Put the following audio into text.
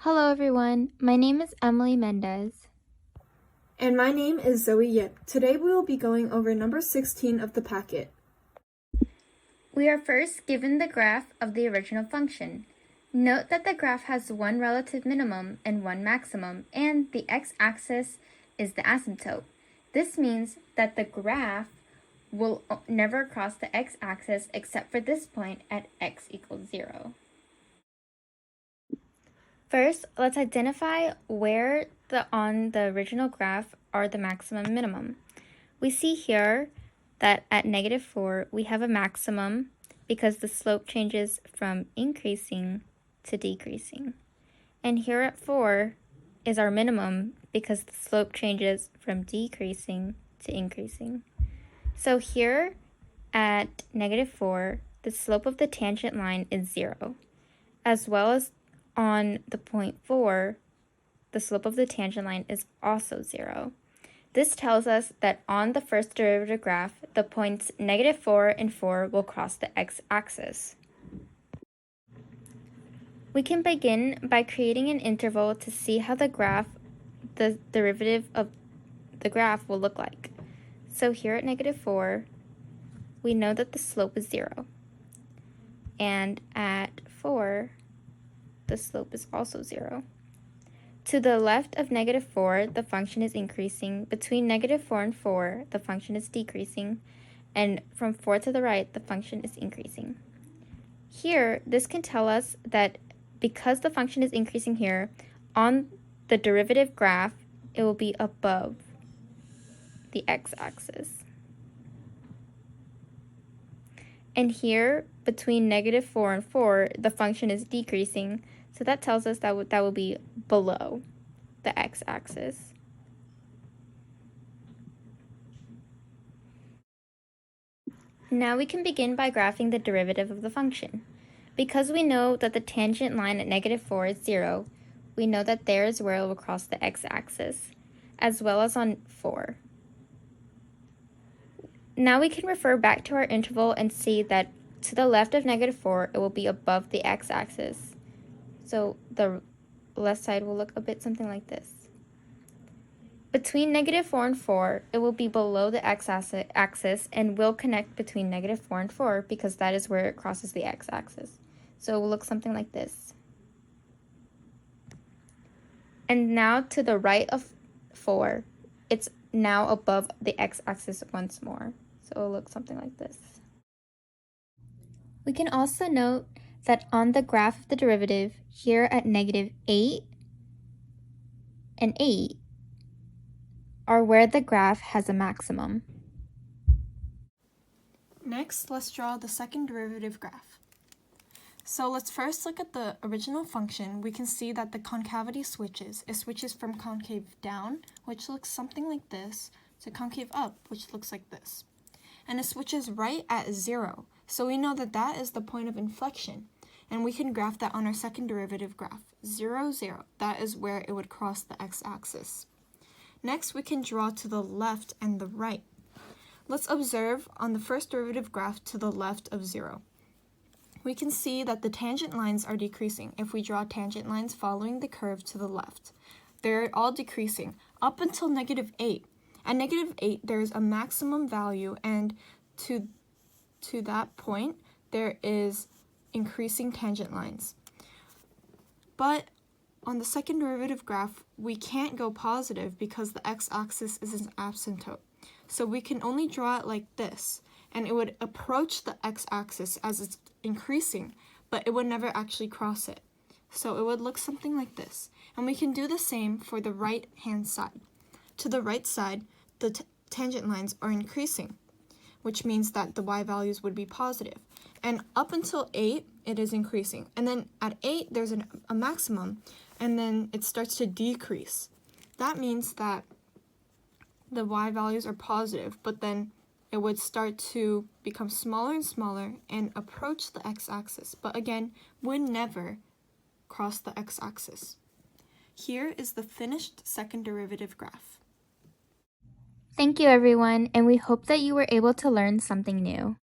Hello everyone, my name is Emily Mendez. And my name is Zoe Yip. Today we will be going over number 16 of the packet. We are first given the graph of the original function. Note that the graph has one relative minimum and one maximum, and the x-axis is the asymptote. This means that the graph will never cross the x-axis except for this point at x equals 0. First, let's identify where on the original graph are the maximum and minimum. We see here that at -4 we have a maximum because the slope changes from increasing to decreasing. And here at 4 is our minimum because the slope changes from decreasing to increasing. So here at -4, the slope of the tangent line is 0, as well as on the point 4, the slope of the tangent line is also 0. This tells us that on the first derivative graph, the points -4 and 4 will cross the x-axis. We can begin by creating an interval to see how the derivative of the graph will look like. So here at -4, we know that the slope is 0. And at 4, the slope is also 0. To the left of -4, the function is increasing. Between -4 and 4, the function is decreasing. And from 4 to the right, the function is increasing. Here, this can tell us that because the function is increasing here, on the derivative graph, it will be above the x-axis. And here, between -4 and 4, the function is decreasing. So that tells us that that will be below the x-axis. Now we can begin by graphing the derivative of the function. Because we know that the tangent line at -4 is 0, we know that there is where it will cross the x-axis, as well as on 4. Now we can refer back to our interval and see that to the left of -4, it will be above the x-axis. So the left side will look a bit something like this. Between -4 and 4, it will be below the x-axis and will connect between -4 and 4 because that is where it crosses the x-axis. So it will look something like this. And now to the right of 4, it's now above the x-axis once more. So it will look something like this. We can also note that on the graph of the derivative, here at -8 and 8 are where the graph has a maximum. Next, let's draw the second derivative graph. So let's first look at the original function. We can see that the concavity switches. It switches from concave down, which looks something like this, to concave up, which looks like this. And it switches right at 0. So we know that that is the point of inflection. And we can graph that on our second derivative graph. 0, 0. That is where it would cross the x-axis. Next, we can draw to the left and the right. Let's observe on the first derivative graph to the left of 0. We can see that the tangent lines are decreasing if we draw tangent lines following the curve to the left. They're all decreasing up until -8. At -8, there's a maximum value, and to that point, there is increasing tangent lines. But on the second derivative graph, we can't go positive because the x-axis is an asymptote. So we can only draw it like this, and it would approach the x-axis as it's increasing, but it would never actually cross it. So it would look something like this. And we can do the same for the right-hand side. To the right side, the tangent lines are increasing, which means that the y values would be positive. And up until 8, it is increasing. And then at 8, there's a maximum, and then it starts to decrease. That means that the y values are positive, but then it would start to become smaller and smaller and approach the x-axis, but again, would never cross the x-axis. Here is the finished second derivative graph. Thank you everyone, and we hope that you were able to learn something new.